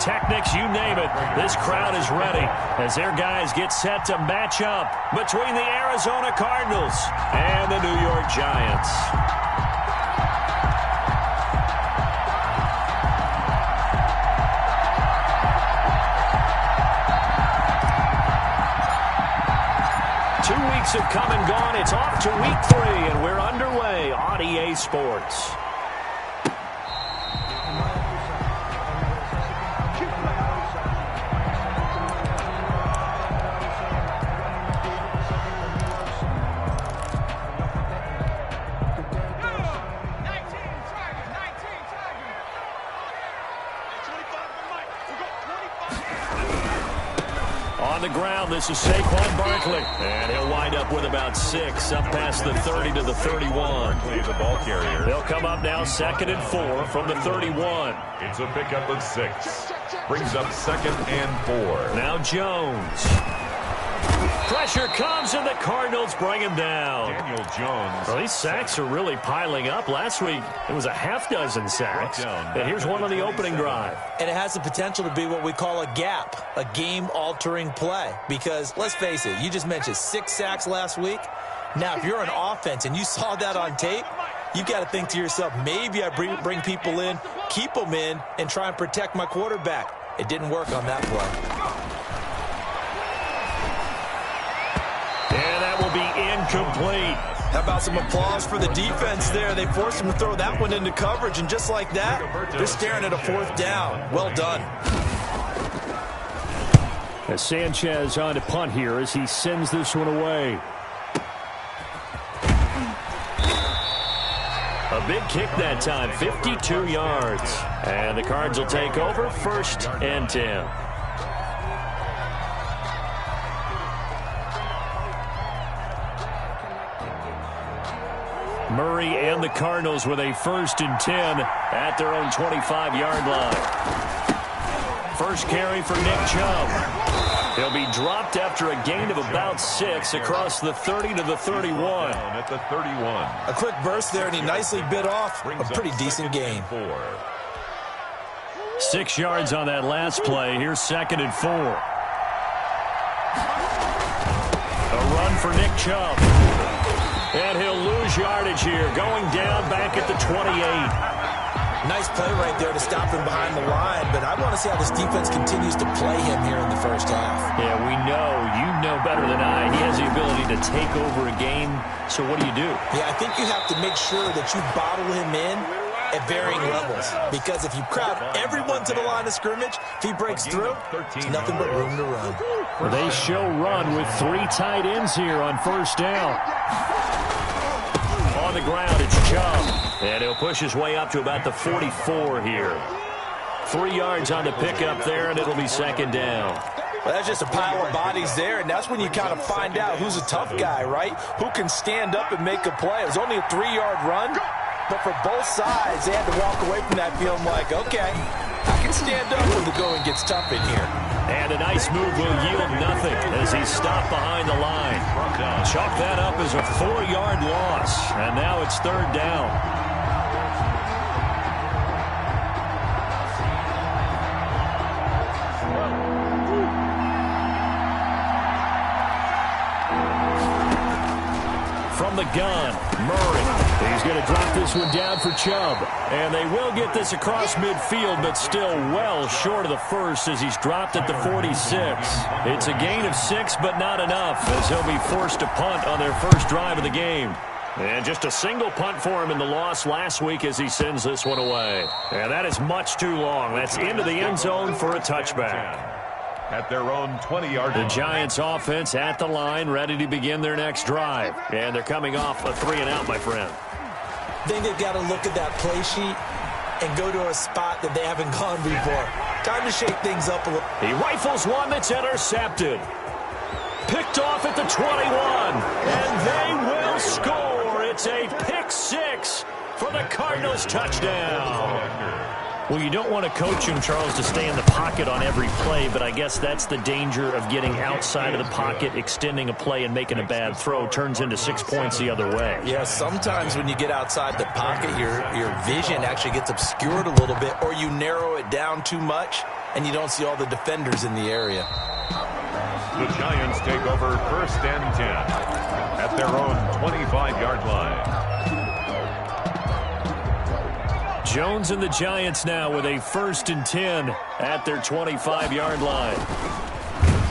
Techniques, you name it. This crowd is ready as their guys get set to match up between the Arizona Cardinals and the New York Giants. Weeks have come and gone. It's off to week 3, and we're underway on EA Sports. On the ground, this is Saquon Barkley, and he'll wind up with about 6, up past the 30 to the 31. The ball carrier. They'll come up now 2nd and 4 from the 31. It's a pickup of 6. Brings up 2nd and 4. Now Jones. Pressure comes, and the Cardinals bring him down. Daniel Jones. Well, these sacks are really piling up. Last week, it was a half-dozen sacks. And here's one on the opening drive. And it has the potential to be what we call a gap, a game-altering play. Because, let's face it, you just mentioned 6 sacks last week. Now, if you're an offense and you saw that on tape, you got to think to yourself, maybe I bring people in, keep them in, and try and protect my quarterback. It didn't work on that play. And that will be incomplete. How about some applause for the defense there? They forced him to throw that one into coverage, and just like that, they're staring at a 4th down. Well done. As Sanchez on to punt here as he sends this one away. A big kick that time, 52 yards. And the Cards will take over 1st and 10. Murray and the Cardinals with a 1st and 10 at their own 25-yard line. First carry for Nick Chubb. He'll be dropped after a gain of about 6 across the 30 to the 31. At the 31. A quick burst there, and he nicely bit off a pretty decent gain. 6 yards on that last play. Here's 2nd and 4. A run for Nick Chubb. And he'll lose yardage here, going down back at the 28. Nice play right there to stop him behind the line, but I want to see how this defense continues to play him here in the first half. Yeah, we know. You know better than I. He has the ability to take over a game, so what do? Yeah, I think you have to make sure that you bottle him in at varying levels, because if you crowd everyone to the line of scrimmage, if he breaks through, there's nothing but room to run. Well, they show run with 3 tight ends here on 1st down. On the ground, it's Chubb, and he'll push his way up to about the 44 here. 3 yards on the pickup there, and it'll be 2nd down. Well, that's just a pile of bodies there, and that's when you kind of find out who's a tough guy, right? Who can stand up and make a play. It was only a 3-yard run, but for both sides, they had to walk away from that feeling like, okay, I can stand up when the going gets tough in here. And a nice move will yield nothing as he's stopped behind the line. Chalk that up as a 4-yard loss, and now it's 3rd down. From the gun, Murray. He's going to drop this one down for Chubb. And they will get this across midfield, but still well short of the first as he's dropped at the 46. It's a gain of 6, but not enough, as he'll be forced to punt on their first drive of the game. And just a single punt for him in the loss last week as he sends this one away. And that is much too long. That's into the end zone for a touchback. At their own 20-yard line. The Giants offense at the line, ready to begin their next drive. And they're coming off a 3-and-out, my friend. I think they've got to look at that play sheet and go to a spot that they haven't gone before. Time to shake things up a little. He rifles one that's intercepted. Picked off at the 21. And they will score. It's a pick 6 for the Cardinals touchdown. Well, you don't want to coach him, Charles, to stay in the pocket on every play, but I guess that's the danger of getting outside of the pocket, extending a play, and making a bad throw. Turns into 6 points the other way. Yeah, sometimes when you get outside the pocket, your vision actually gets obscured a little bit, or you narrow it down too much, and you don't see all the defenders in the area. The Giants take over 1st and 10 at their own 25-yard line. Jones and the Giants now with a 1st and 10 at their 25-yard line.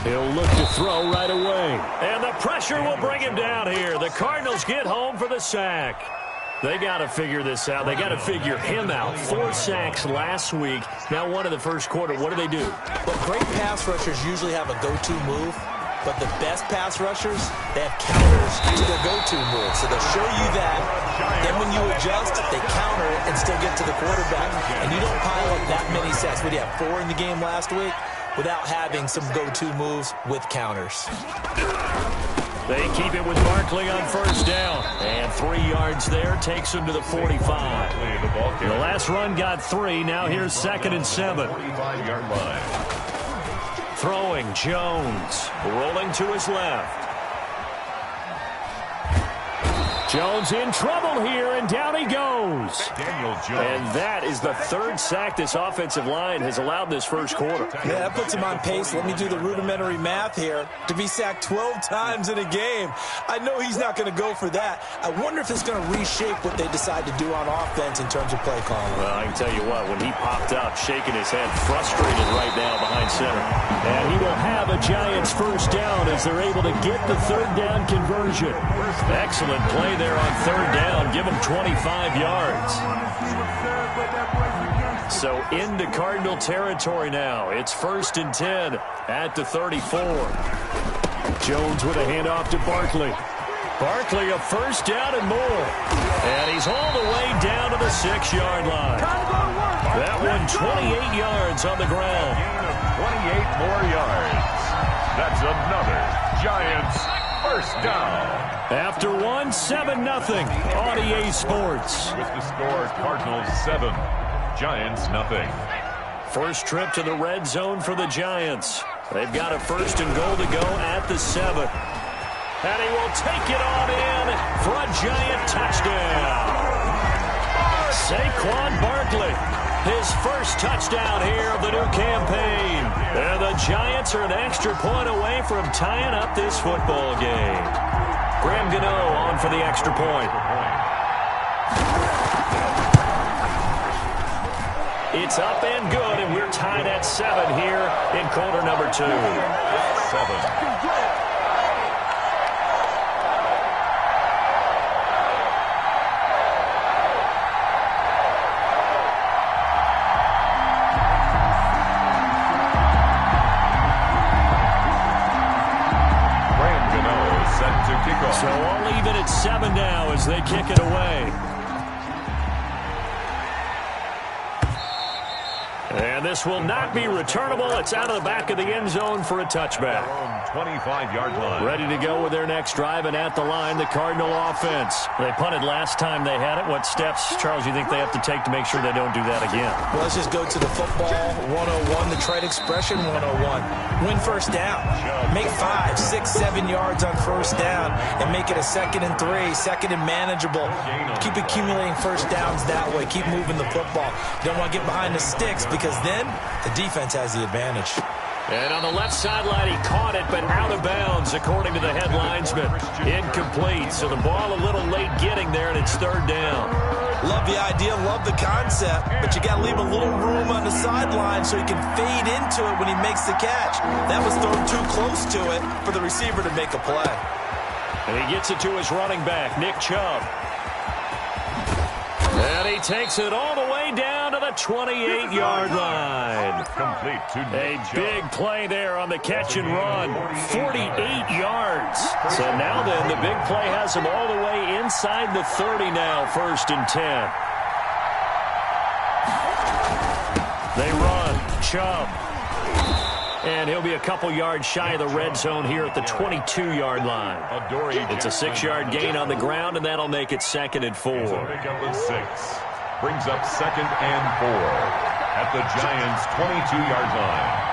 He'll look to throw right away. And the pressure will bring him down here. The Cardinals get home for the sack. They got to figure this out. They got to figure him out. 4 sacks last week. Now one in the first quarter. What do? Well, great pass rushers usually have a go-to move. But the best pass rushers, they have counters to their go-to move. So they'll show you that. Then when you adjust, they counter it and still get to the quarterback. And you don't pile up that many sacks. What do you have, 4 in the game last week? Without having some go-to moves with counters. They keep it with Barkley on 1st down. And 3 yards there takes him to the 45. The last run got 3. Now here's 2nd and 7. 45-yard line. Throwing, Jones. Rolling to his left. Jones in trouble here, and down he goes. Daniel Jones. And that is the 3rd sack this offensive line has allowed this first quarter. Yeah, that puts him on pace. Let me do the rudimentary math here. To be sacked 12 times in a game. I know he's not going to go for that. I wonder if it's going to reshape what they decide to do on offense in terms of play calling. Well, I can tell you what, when he popped up, shaking his head, frustrated right now behind center. And he will have a Giants 1st down as they're able to get the 3rd down conversion. Excellent play there on 3rd down. Give him 25 yards. So into Cardinal territory now. It's 1st and 10 at the 34. Jones with a handoff to Barkley. Barkley a 1st down and more. And he's all the way down to the 6-yard line. That one 28 yards on the ground. Gain of 28 more yards. That's another Giants 1st down. After 1, 7-0 on EA Sports. With the score, Cardinals 7, Giants nothing. First trip to the red zone for the Giants. They've got a 1st and goal to go at the 7. And he will take it on in for a Giant touchdown. Saquon Barkley, his 1st touchdown here of the new campaign. And the Giants are an extra point away from tying up this football game. Graham Gano on for the extra point. It's up and good, and we're tied at 7 here in quarter number 2. 7. So all even at 7 now as they kick it away. And this will not be returnable. It's out of the back of the end zone for a touchback. 25-yard line. Ready to go with their next drive, and at the line, the Cardinal offense. They punted last time they had it. What steps, Charles, you think they have to take to make sure they don't do that again? Well, let's just go to the football 101, the trade expression 101. Win 1st down. Make 5, 6, 7 yards on 1st down and make it a 2nd and 3, 2nd and manageable. Keep accumulating 1st downs that way. Keep moving the football. You don't want to get behind the sticks because then the defense has the advantage. And on the left sideline, he caught it, but out of bounds, according to the head linesman. Incomplete, so the ball a little late getting there, and it's 3rd down. Love the idea, love the concept, but you got to leave a little room on the sideline so he can fade into it when he makes the catch. That was thrown too close to it for the receiver to make a play. And he gets it to his running back, Nick Chubb. And he takes it all the way down to the 28-yard line. Complete to A big play there on the catch and run. 48 yards. So now then, the big play has him all the way inside the 30 now, 1st and 10. They run. Chubb. And he'll be a couple yards shy of the red zone here at the 22-yard line. It's a 6-yard gain on the ground, and that'll make it 2nd and 4. Pick up with 6. Brings up 2nd and 4 at the Giants' 22-yard line.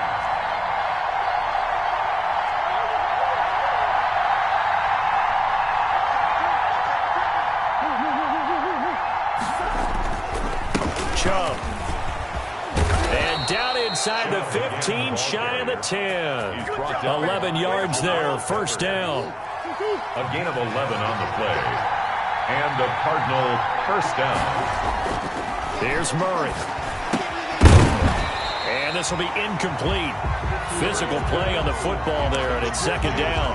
inside the 15, shy of the 10. 11 yards there, first down. A gain of 11 on the play. And the Cardinal first down. Here's Murray. And this will be incomplete. Physical play on the football there, and it's second down.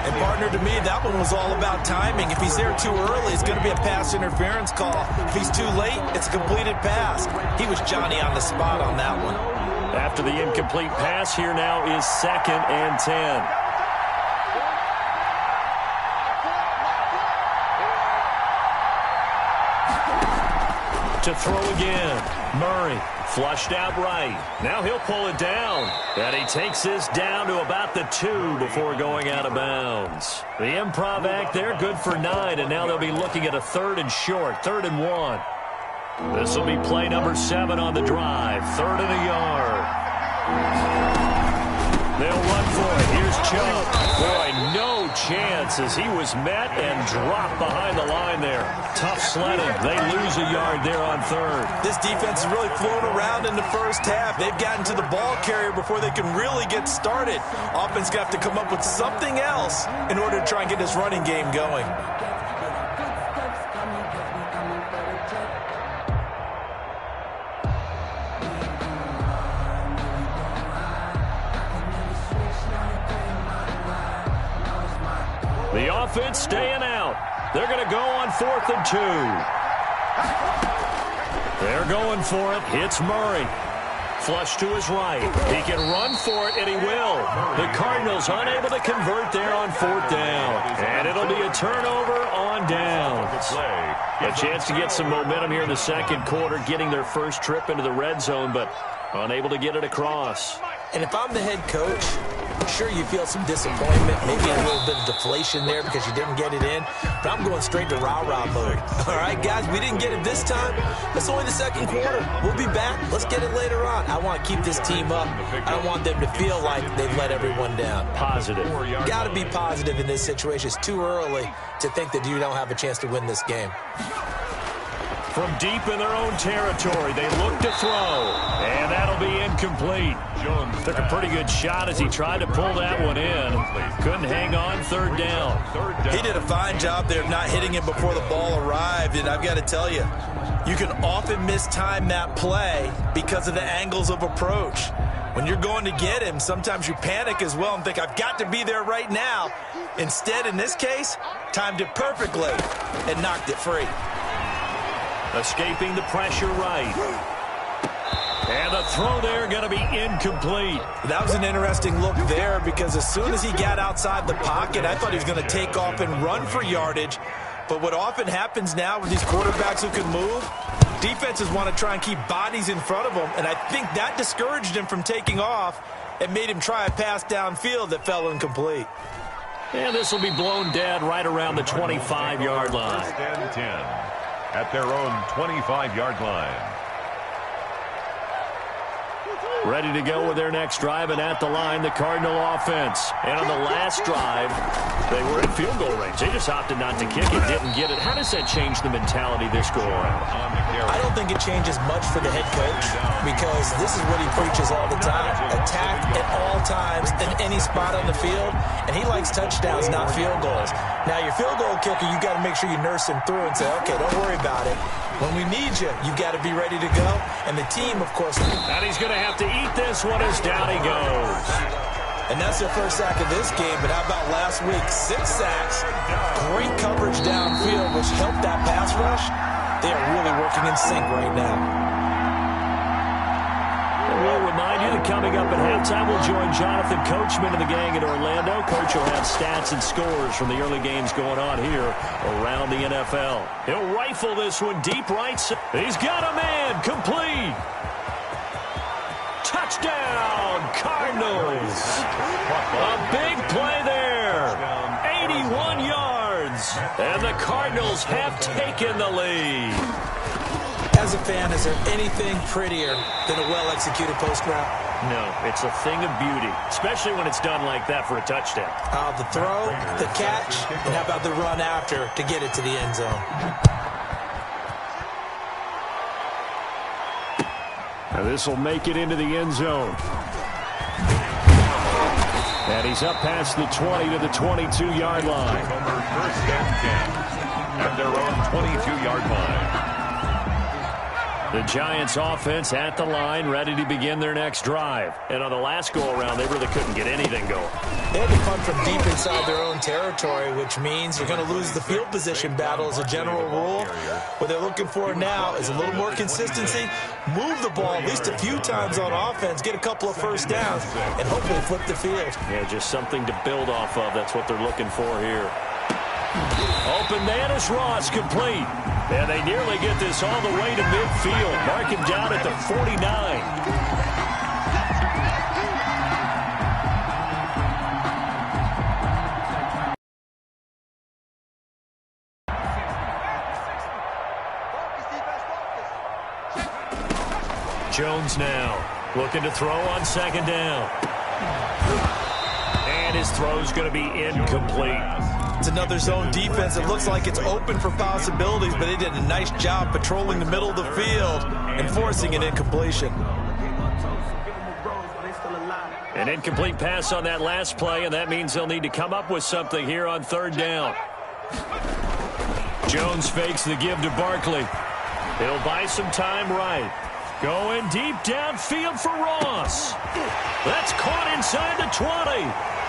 And, partner, to me, that one was all about timing. If he's there too early, it's going to be a pass interference call. If he's too late, it's a completed pass. He was Johnny on the spot on that one. After the incomplete pass, here now is second and 10. To throw again. Murray flushed out right. Now he'll pull it down. And he takes this down to about the 2 before going out of bounds. The improv act there, good for 9. And now they'll be looking at a 3rd and short, 3rd and 1. This will be play number 7 on the drive. 3rd and a yard. They'll run for it. Here's Chubb. Boy, no chance as he was met and dropped behind the line there. Tough sledding. They lose a yard there on 3rd. This defense has really flown around in the first half. They've gotten to the ball carrier before they can really get started. Offense got to come up with something else in order to try and get this running game going. The offense staying out. They're going to go on 4th and 2. They're going for it. Hits Murray. Flush to his right. He can run for it, and he will. The Cardinals unable to convert there on 4th down. And it'll be a turnover on downs. A chance to get some momentum here in the second quarter, getting their first trip into the red zone, but unable to get it across. And if I'm the head coach, sure, you feel some disappointment, maybe a little bit of deflation there because you didn't get it in, but I'm going straight to rah-rah mode. All right, guys, we didn't get it this time. It's only the second quarter. We'll be back. Let's get it later on. I want to keep this team up. I don't want them to feel like they've let everyone down. Positive. Got to be positive in this situation. It's too early to think that you don't have a chance to win this game. From deep in their own territory, they look to throw, and that'll be incomplete. Jones took a pretty good shot as he tried to pull that one in. Couldn't hang on, 3rd down. He did a fine job there of not hitting it before the ball arrived, and I've got to tell you, you can often mistime that play because of the angles of approach. When you're going to get him, sometimes you panic as well and think, I've got to be there right now. Instead, in this case, timed it perfectly and knocked it free. Escaping the pressure right. And the throw there going to be incomplete. That was an interesting look there because as soon as he got outside the pocket, I thought he was going to take off and run for yardage. But what often happens now with these quarterbacks who can move, defenses want to try and keep bodies in front of them, and I think that discouraged him from taking off and made him try a pass downfield that fell incomplete. And this will be blown dead right around the 25-yard line. 1st and 10 at their own 25-yard line. Ready to go with their next drive, and at the line, the Cardinal offense. And on the last drive, they were in field goal range. They just opted not to kick it, didn't get it. How does that change the mentality this go around? I don't think it changes much for the head coach because this is what he preaches all the time. Attack at all times in any spot on the field, and he likes touchdowns, not field goals. Now, your field goal kicker, you got to make sure you nurse him through and say, okay, don't worry about it. When we need you, you've got to be ready to go. And the team, of course. And he's going to have to eat this one as down he goes. And that's their first sack of this game. But how about last week? 6 sacks, great coverage downfield, which helped that pass rush. They are really working in sync right now. And we'll remind you that coming up at halftime, we'll join Jonathan Coachman and the gang in Orlando. Coach will have stats and scores from the early games going on here around the NFL. He'll rifle this one deep right. He's got a man, complete. Touchdown, Cardinals. A big play there. 81 yards. And the Cardinals have taken the lead. As a fan, is there anything prettier than a well-executed post route? No, it's a thing of beauty, especially when it's done like that for a touchdown. The throw, the catch, and how about the run after to get it to the end zone? This will make it into the end zone. And he's up past the 20 to the 22-yard line. Over first and 10 at their own 22-yard line. The Giants offense at the line, ready to begin their next drive. And on the last go-around, they really couldn't get anything going. They had to punt from deep inside their own territory, which means you're going to lose the field position battle as a general rule. What they're looking for now is a little more consistency, move the ball at least a few times on offense, get a couple of first downs, and hopefully flip the field. Yeah, just something to build off of. That's what they're looking for here. Open man is Ross, complete. And they nearly get this all the way to midfield. Mark him down at the 49. Jones now looking to throw on second down. And his throw's going to be incomplete. It's another zone defense. It looks like it's open for possibilities, but they did a nice job patrolling the middle of the field and forcing an incompletion. An incomplete pass on that last play, and that means they'll need to come up with something here on third down. Jones fakes the give to Barkley. He'll buy some time right. Going deep downfield for Ross. That's caught inside the 20.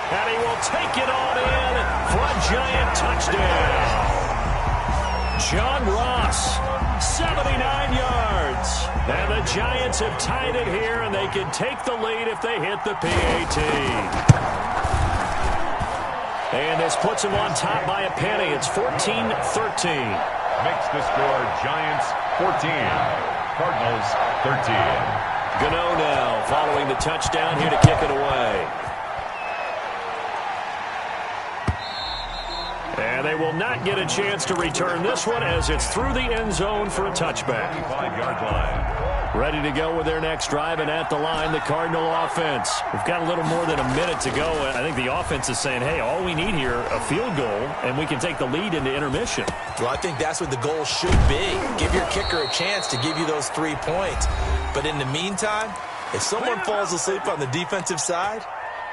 And he will take it on in for a Giant touchdown. John Ross, 79 yards. And the Giants have tied it here, and they can take the lead if they hit the PAT. And this puts them on top by a penny. It's 14-13. Makes the score Giants 14, Cardinals 13. Gano now following the touchdown here to kick it away. And they will not get a chance to return this one as it's through the end zone for a touchback. 5-yard line. Ready to go with their next drive, and at the line, the Cardinal offense. We've got a little more than a minute to go. I think the offense is saying, hey, all we need here, a field goal, and we can take the lead into intermission. Well, I think that's what the goal should be. Give your kicker a chance to give you those 3 points. But in the meantime, if someone falls asleep on the defensive side,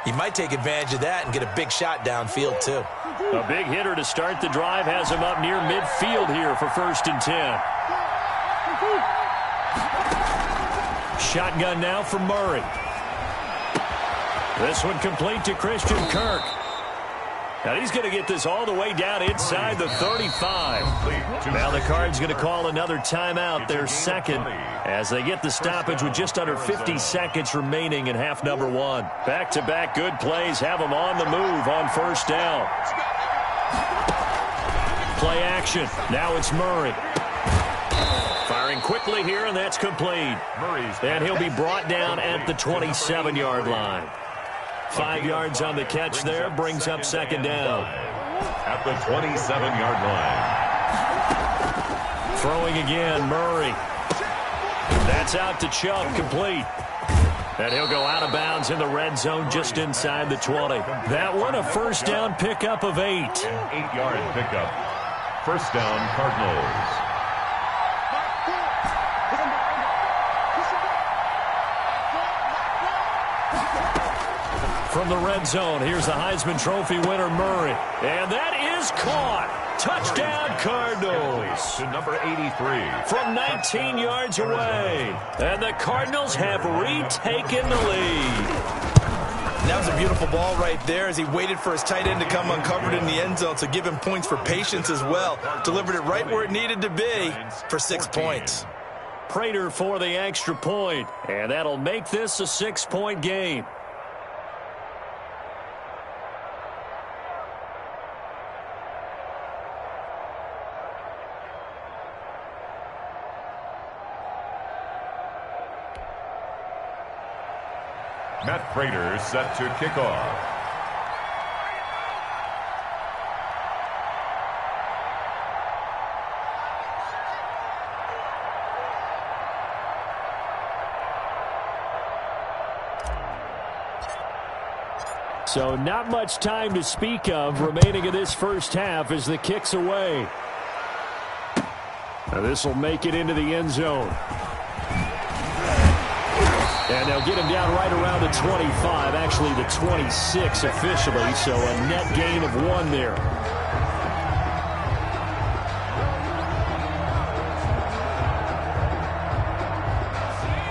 you might take advantage of that and get a big shot downfield, too. A big hitter to start the drive has him up near midfield here for 1st and 10. Shotgun now for Murray. This one complete to Christian Kirk. Now he's going to get this all the way down inside the 35. Now the Cards going to call another timeout, their second, as they get the stoppage with just under 50 seconds remaining in half number 1. Back-to-back good plays have them on the move on 1st down. Play action. Now it's Murray. Firing quickly here, and that's complete. And he'll be brought down at the 27-yard line. 5 yards on the catch there, brings up 2nd down. At the 27-yard line. Throwing again, Murray. That's out to Chubb, complete. And he'll go out of bounds in the red zone just inside the 20. That one a 1st down pickup of 8. An 8-yard pickup. 1st down, Cardinals. From the red zone, here's the Heisman Trophy winner, Murray. And that is caught. Touchdown, Cardinals. To number 83. From 19 yards away. And the Cardinals have retaken the lead. That was a beautiful ball right there as he waited for his tight end to come uncovered in the end zone, so give him points for patience as well. Delivered it right where it needed to be for 6 points. Prater for the extra point. And that'll make this a 6-point game. Matt Prater set to kick off. So not much time to speak of remaining in this first half as the kick's away. Now this will make it into the end zone. And they'll get him down right around the 25, actually the 26 officially, so a net gain of 1 there.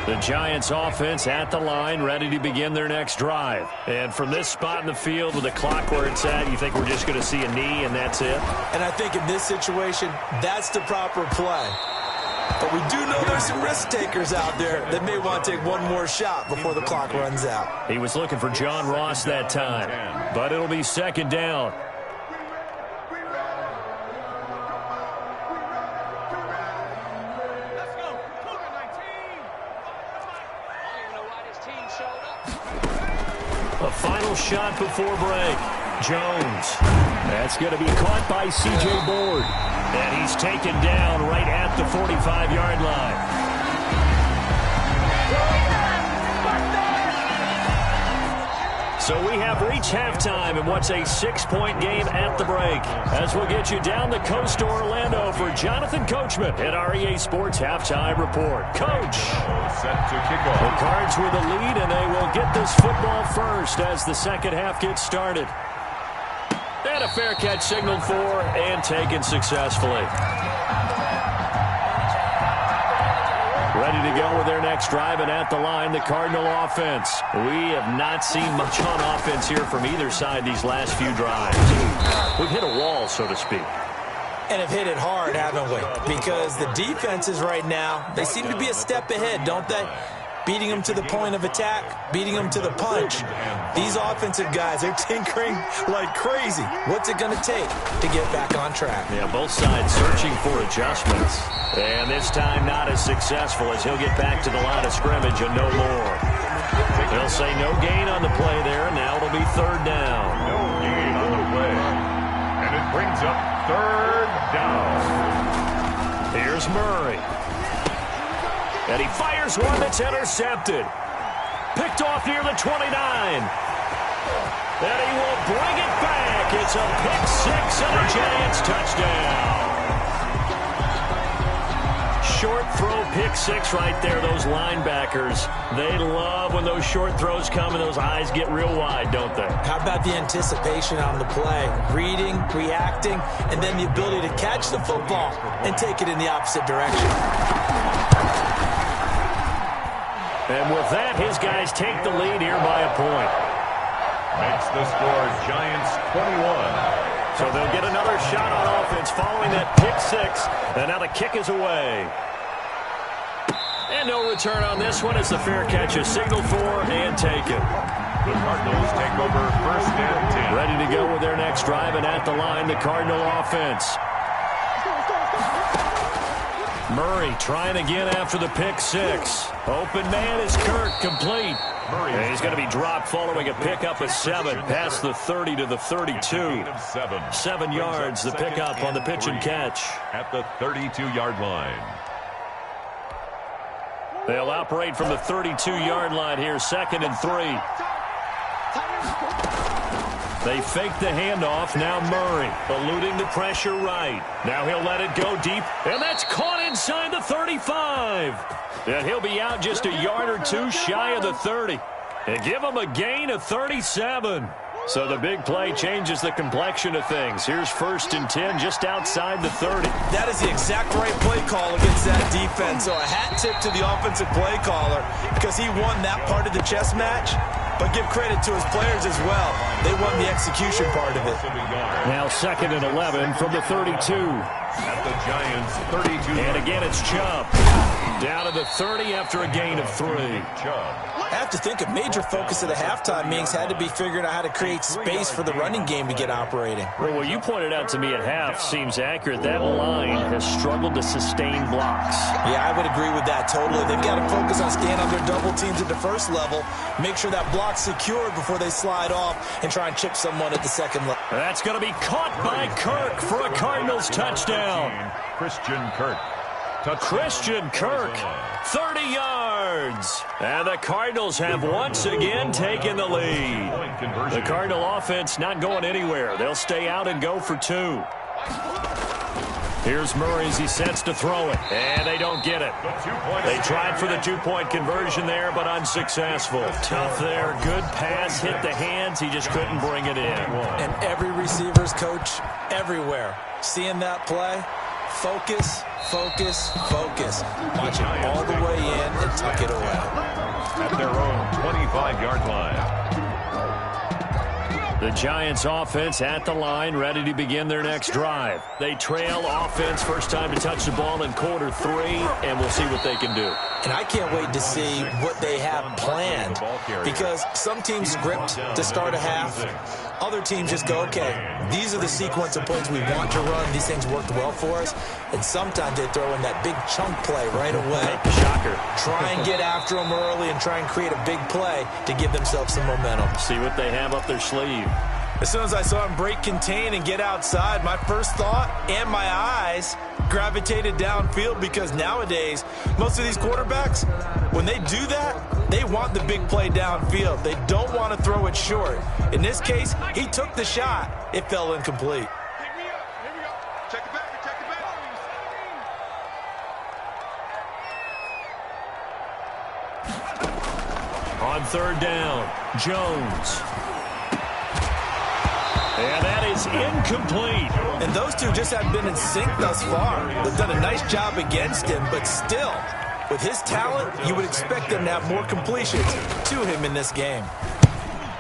The Giants offense at the line, ready to begin their next drive. And from this spot in the field with the clock where it's at, you think we're just going to see a knee and that's it? And I think in this situation, that's the proper play. But we do know there's some risk takers out there that may want to take one more shot before the clock runs out. He was looking for John Ross that time, but it'll be second down. A final shot before break. Jones. That's going to be caught by C.J. Board. And he's taken down right at the 45-yard line. So we have reached halftime in what's a 6-point game at the break. As we'll get you down the coast to Orlando for Jonathan Coachman at our EA Sports Halftime Report. Coach. Set to kick off. The Cards with the lead, and they will get this football first as the second half gets started. And a fair catch signaled for and taken successfully. Ready to go with their next drive, and at the line, the Cardinal offense. We have not seen much on offense here from either side these last few drives. We've hit a wall, so to speak. And have hit it hard, haven't we? Because the defenses right now, they seem to be a step ahead, don't they? Beating them to the point of attack, beating them to the punch. These offensive guys are tinkering like crazy. What's it going to take to get back on track? Yeah, both sides searching for adjustments. And this time not as successful as he'll get back to the line of scrimmage and no more. They'll say no gain on the play there. Now it'll be third down. No gain on the play. And it brings up third down. Here's Murray. And he fires one that's intercepted. Picked off near the 29. And he will bring it back. It's a pick six and a Giants touchdown. Short throw pick six right there. Those linebackers, they love when those short throws come and those eyes get real wide, don't they? How about the anticipation on the play? Reading, reacting, and then the ability to catch the football and take it in the opposite direction. And with that, his guys take the lead here by a point. Makes the score Giants 21. So they'll get another shot on offense following that pick six. And now the kick is away. And no return on this one as the fair catch is signaled for and taken. The Cardinals take over first and 10. Ready to go with their next drive, and at the line, the Cardinal offense. Murray trying again after the pick six. Open man is Kirk, complete. And he's going to be dropped following a pickup of 7 past the 30 to the 32. 7 yards, the pickup on the pitch and catch. At the 32-yard line. They'll operate from the 32-yard line here, 2nd and 3. They fake the handoff. Now Murray eluding the pressure right. Now he'll let it go deep, and that's caught inside the 35. And he'll be out just a yard or two shy of the 30. And give him a gain of 37. So the big play changes the complexion of things. Here's 1st and 10 just outside the 30. That is the exact right play call against that defense. So a hat tip to the offensive play caller because he won that part of the chess match. But give credit to his players as well. They won the execution part of it. Now 2nd and 11 from the 32. At the Giants 32. And again it's Chubb. Down to the 30 after a gain of 3. I have to think a major focus of the halftime meetings had to be figuring out how to create space for the running game to get operating. Well, what you pointed out to me at half seems accurate. That line has struggled to sustain blocks. Yeah, I would agree with that totally. They've got to focus on staying on their double teams at the first level, make sure that block's secured before they slide off and try and chip someone at the second level. That's going to be caught by Kirk for a Cardinals touchdown. Christian Kirk. Christian Kirk, 30 yards. And the Cardinals have once again taken the lead. The Cardinal offense not going anywhere. They'll stay out and go for 2. Here's Murray as he sets to throw it. And they don't get it. They tried for the two-point conversion there, but unsuccessful. Tough there. Good pass. Hit the hands. He just couldn't bring it in. And every receiver's coach everywhere, seeing that play, focus, focus, focus. Watch it all the way in and tuck it away. At their own 25-yard line. The Giants offense at the line, ready to begin their next drive. They trail offense, first time to touch the ball in quarter 3, and we'll see what they can do. And I can't wait to see what they have planned, because some teams script to start a half. Other teams just go, okay, these are the sequence of plays we want to run. These things worked well for us. And sometimes they throw in that big chunk play right away. Shocker. Try and get after them early and try and create a big play to give themselves some momentum. See what they have up their sleeve. As soon as I saw him break contain and get outside, my first thought and my eyes gravitated downfield, because nowadays, most of these quarterbacks, when they do that, they want the big play downfield. They don't want to throw it short. In this case, he took the shot. It fell incomplete. On third down, Jones. And that is incomplete. And those two just haven't been in sync thus far. They've done a nice job against him, but still, with his talent, you would expect them to have more completions to him in this game.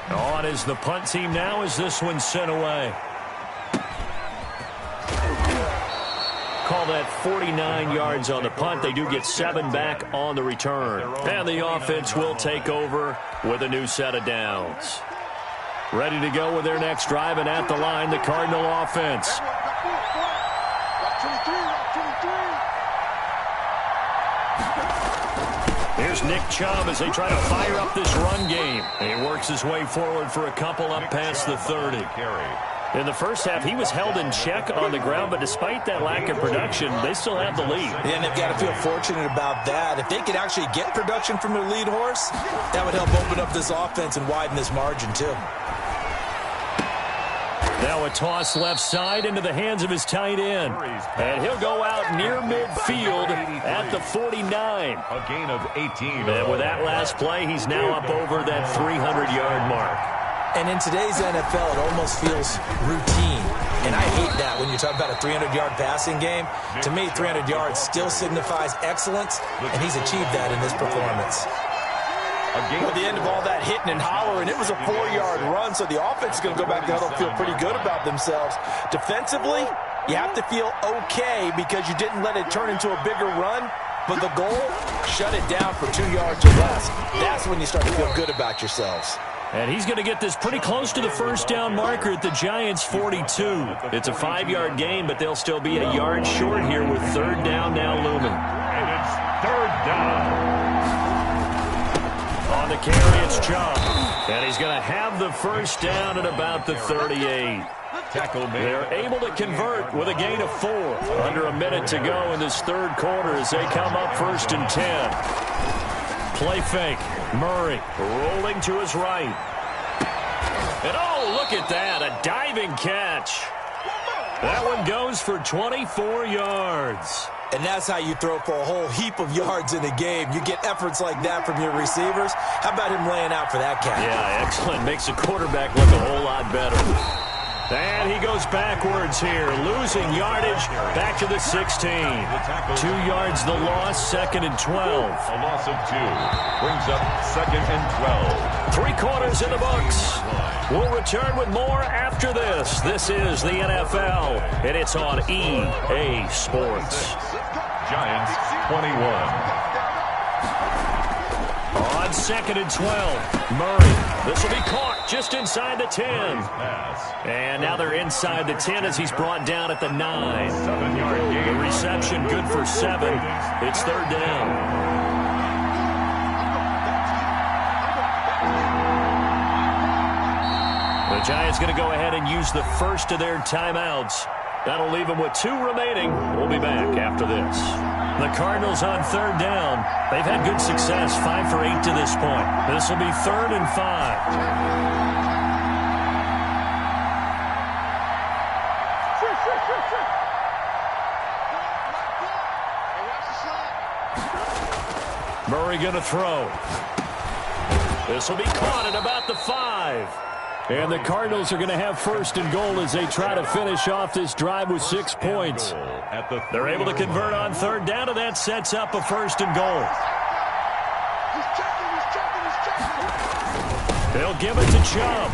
On is the punt team now as this one's sent away. Call that 49 yards on the punt. They do get 7 back on the return. And the offense will take over with a new set of downs. Ready to go with their next drive, and at the line, the Cardinal offense. Here's Nick Chubb as they try to fire up this run game. And he works his way forward for a couple up past the 30. In the first half, he was held in check on the ground, but despite that lack of production, they still have the lead. And they've got to feel fortunate about that. If they could actually get production from their lead horse, that would help open up this offense and widen this margin, too. Now a toss left side into the hands of his tight end. And he'll go out near midfield at the 49. A gain of 18. And with that last play, he's now up over that 300-yard mark. And in today's NFL, it almost feels routine. And I hate that when you talk about a 300-yard passing game. To me, 300 yards still signifies excellence, and he's achieved that in this performance. At the end of all that hitting and hollering, it was a 4-yard run, so the offense is going to go back to huddle and feel pretty good about themselves. Defensively, you have to feel okay because you didn't let it turn into a bigger run, but the goal, shut it down for 2 yards or less. That's when you start to feel good about yourselves. And he's going to get this pretty close to the first down marker at the Giants' 42. It's a 5-yard gain, but they'll still be a yard short here with third down now looming. And it's third down. On the carry, it's Chubb. And he's going to have the first down at about the 38. They're able to convert with a gain of 4. Under a minute to go in this third quarter as they come up first and 10. Play fake. Murray rolling to his right. And oh, look at that. A diving catch. That one goes for 24 yards. And that's how you throw for a whole heap of yards in a game. You get efforts like that from your receivers. How about him laying out for that catch? Yeah, excellent. Makes the quarterback look a whole lot better. And he goes backwards here, losing yardage back to the 16. 2 yards the loss, second and 12. A loss of 2 brings up second and 12. 3 quarters in the books. We'll return with more after this. This is the NFL, and it's on EA Sports. Giants 21. On second and 12, Murray. This will be caught just inside the 10. And now they're inside the 10 as he's brought down at the 9. 7-yard gain. The reception good for 7. It's third down. The Giants going to go ahead and use the first of their timeouts. That'll leave them with 2 remaining. We'll be back after this. The Cardinals on third down. They've had good success, 5 for 8 to this point. This will be third and 5. Murray going to throw. This will be caught at about the 5. And the Cardinals are going to have first and goal as they try to finish off this drive with 6 points. They're able to convert on third down, and that sets up a first and goal. They'll give it to Chubb.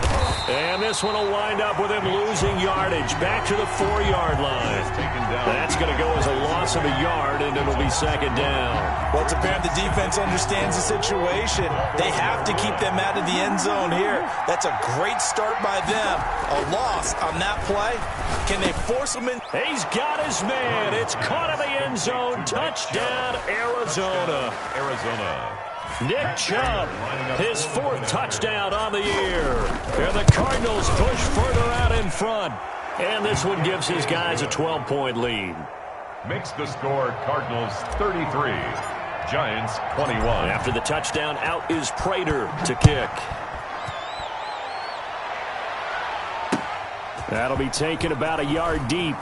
And this one will wind up with him losing yardage back to the 4-yard line. That's going to go as a loss of a yard, and it'll be second down. Well, it's apparent the defense understands the situation. They have to keep them out of the end zone here. That's a great start by them. A loss on that play. Can they force them in? He's got his man. It's caught in the end zone. Touchdown, Arizona. Nick Chubb, his 4th touchdown on the year. And the Cardinals push further out in front. And this one gives his guys a 12-point lead. Makes the score Cardinals 33, Giants 21. After the touchdown, out is Prater to kick. That'll be taken about a yard deep.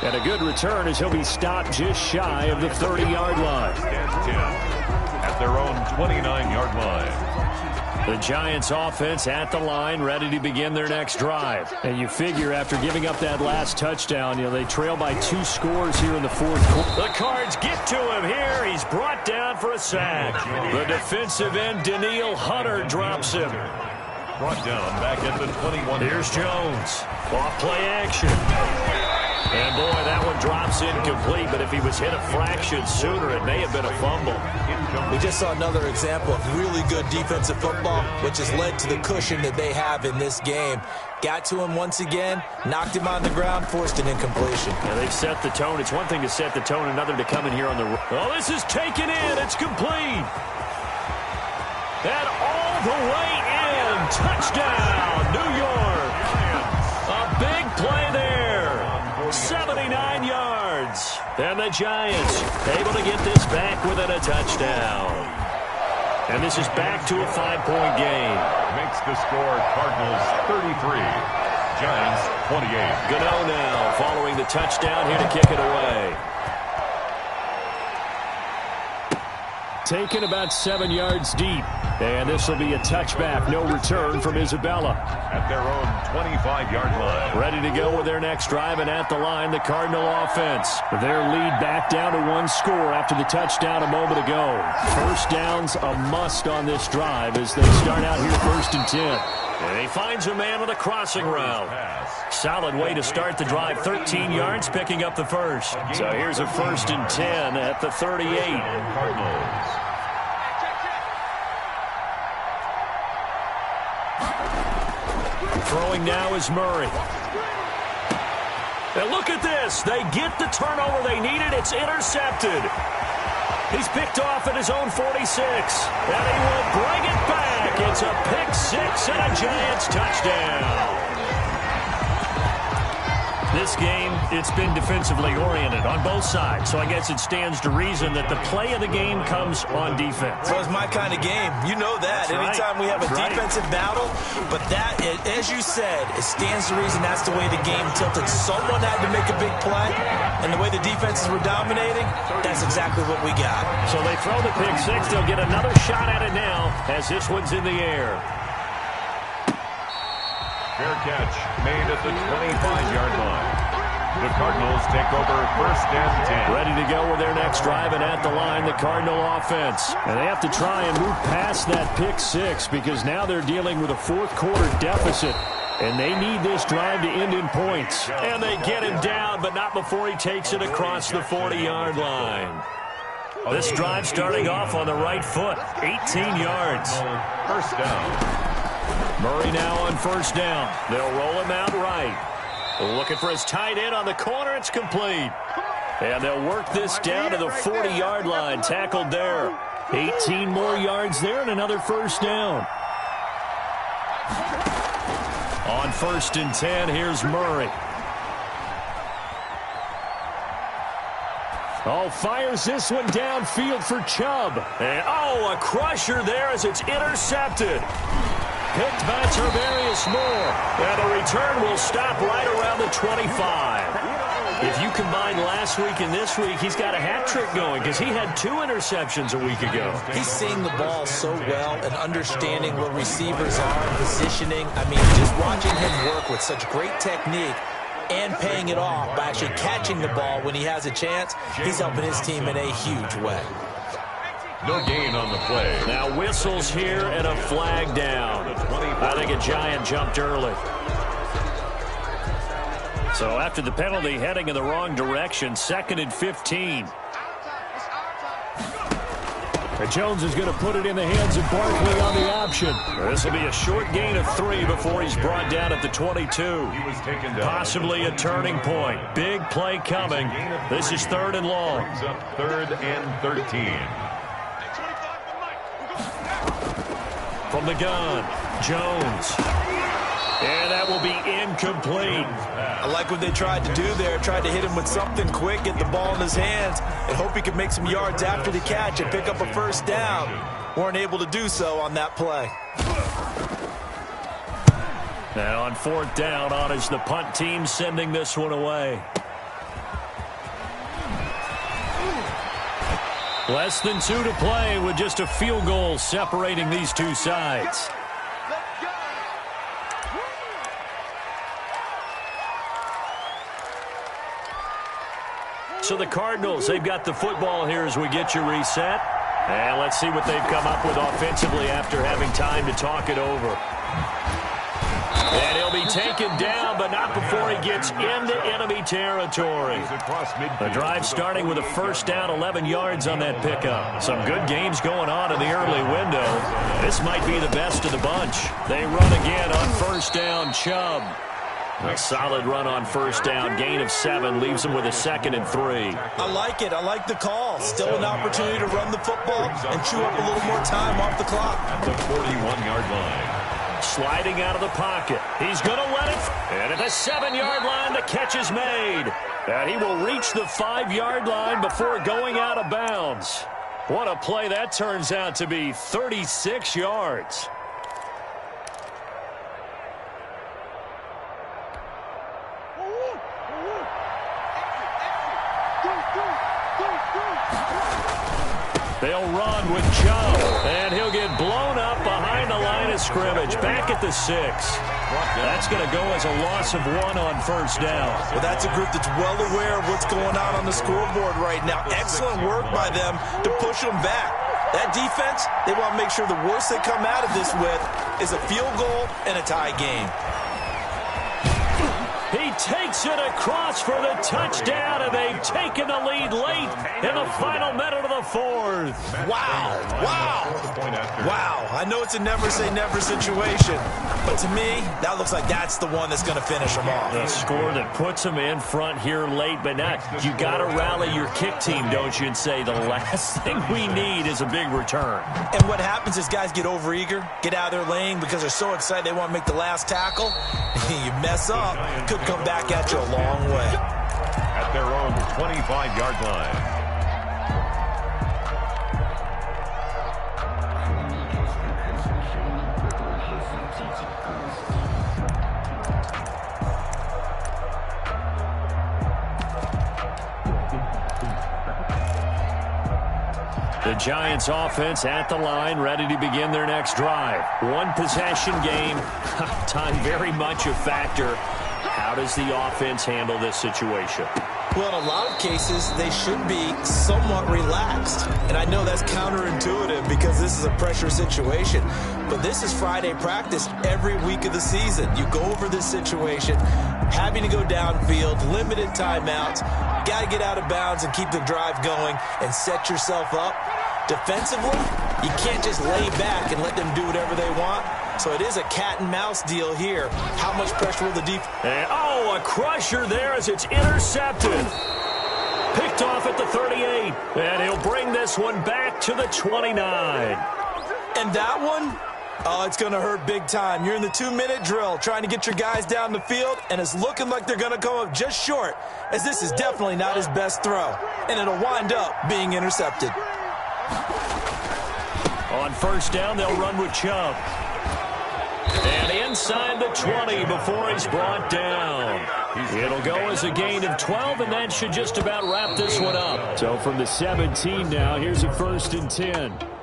And a good return as he'll be stopped just shy of the 30-yard line. At their own 29-yard line. The Giants offense at the line, ready to begin their next drive. And you figure after giving up that last touchdown, they trail by 2 scores here in the 4th quarter. The Cards get to him here. He's brought down for a sack. The defensive end, Danielle Hunter, drops him. Brought down back at the 21. Here's Jones. Off play action. And, boy, that one drops incomplete, but if he was hit a fraction sooner, it may have been a fumble. We just saw another example of really good defensive football, which has led to the cushion that they have in this game. Got to him once again, knocked him on the ground, forced an incompletion. Yeah, they've set the tone. It's one thing to set the tone, another to come in here on the run. Oh, this is taken in. It's complete. And all the way in. Touchdown, New York. A big play there. 79 yards. And the Giants able to get this back within a touchdown. And this is back to a 5-point game. Makes the score Cardinals 33, Giants 28. Gano now following the touchdown here to kick it away. Taken about 7 yards deep. And this will be a touchback. No return from Isabella. At their own 25-yard line. Ready to go with their next drive, and at the line, the Cardinal offense. Their lead back down to 1 score after the touchdown a moment ago. First down's a must on this drive as they start out here 1st and 10. And he finds a man on the crossing route. Solid way to start the drive. 13 yards, picking up the first. So here's a 1st and 10 at the 38. Cardinals. Throwing now is Murray. And look at this. They get the turnover they needed. It's intercepted. He's picked off at his own 46. And he will bring it back. It's a pick 6 and a Giants touchdown. This game, it's been defensively oriented on both sides, so I guess it stands to reason that the play of the game comes on defense. So it's my kind of game. You know that. That's anytime right. we have a That's defensive battle, but that, as you said, it stands to reason that's the way the game tilted. Someone had to make a big play, and the way the defenses were dominating, that's exactly what we got. So they throw the pick 6. They'll get another shot at it now as this one's in the air. Fair catch made at the 25-yard line. The Cardinals take over 1st and 10. Ready to go with their next drive, and at the line, the Cardinal offense. And they have to try and move past that pick 6 because now they're dealing with a 4th quarter deficit. And they need this drive to end in points. And they get him down, but not before he takes it across the 40-yard line. This drive starting off on the right foot. 18 yards. 1st down. Murray now on 1st down. They'll roll him out right. Looking for his tight end on the corner. It's complete. And they'll work this down to the 40-yard line. Tackled there. 18 more yards there and another 1st down. On 1st and 10, here's Murray. Oh, fires this one downfield for Chubb. And, oh, a crusher there as it's intercepted. Picked by Tarvarius Moore. And the return will stop right around the 25. If you combine last week and this week, he's got a hat trick going because he had 2 interceptions a week ago. He's seeing the ball so well and understanding where receivers are, positioning. I mean, just watching him work with such great technique and paying it off by actually catching the ball when he has a chance, he's helping his team in a huge way. No gain on the play. Now whistles here and a flag down. I think a Giant jumped early. So after the penalty, heading in the wrong direction, 2nd and 15. And Jones is going to put it in the hands of Barkley on the option. This will be a short gain of 3 before he's brought down at the 22. He was taken down. Possibly a turning point. Big play coming. This is 3rd and long. Brings up 3rd and 13. From the gun, Jones. And that will be incomplete. I like what they tried to do there. Tried to hit him with something quick, get the ball in his hands, and hope he could make some yards after the catch and pick up a first down. Weren't able to do so on that play. Now on 4th down, on is the punt team sending this one away. Less than 2 to play with just a field goal separating these two sides. So the Cardinals, they've got the football here as we get you reset. And let's see what they've come up with offensively after having time to talk it over. And he'll be taken down, but not before he gets into enemy territory. The drive starting with a first down, 11 yards on that pickup. Some good games going on in the early window. This might be the best of the bunch. They run again on first down, Chubb. A solid run on first down, gain of 7, leaves them with a 2nd and 3. I like it. I like the call. Still an opportunity to run the football and chew up a little more time off the clock. At the 41-yard line. Sliding out of the pocket. He's going to win it. And at the 7-yard line, the catch is made. And he will reach the 5-yard line before going out of bounds. What a play that turns out to be, 36 yards. They'll run with Chubb, and he'll get blown up behind the line of scrimmage, back at the 6. That's going to go as a loss of 1 on first down. Well, that's a group that's well aware of what's going on the scoreboard right now. Excellent work by them to push them back. That defense, they want to make sure the worst they come out of this with is a field goal and a tie game. He takes it across for the touchdown, and they've taken the lead late in the final minute of the 4th. Wow. Wow. I know it's a never-say-never situation, but to me, that looks like that's the one that's going to finish them off. The score that puts them in front here late, but now you got to rally your kick team, don't you, and say the last thing we need is a big return. And what happens is guys get overeager, get out of their lane because they're so excited they want to make the last tackle. You mess up, could come back at you a long way. At their own 25-yard line. The Giants offense at the line, ready to begin their next drive. One possession game, time very much a factor. How does the offense handle this situation? Well, in a lot of cases, they should be somewhat relaxed. And I know that's counterintuitive because this is a pressure situation. But this is Friday practice every week of the season. You go over this situation, having to go downfield, limited timeouts, got to get out of bounds and keep the drive going and set yourself up. Defensively, you can't just lay back and let them do whatever they want. So it is a cat and mouse deal here. How much pressure will the defense? Oh, a crusher there as it's intercepted. Picked off at the 38. And he'll bring this one back to the 29. And that one, oh, it's going to hurt big time. You're in the 2-minute drill trying to get your guys down the field, and it's looking like they're going to come up just short, as this is definitely not his best throw. And it'll wind up being intercepted. On first down, they'll run with Chubb. And inside the 20 before he's brought down. It'll go as a gain of 12, and that should just about wrap this one up. So from the 17 now, here's a 1st and 10.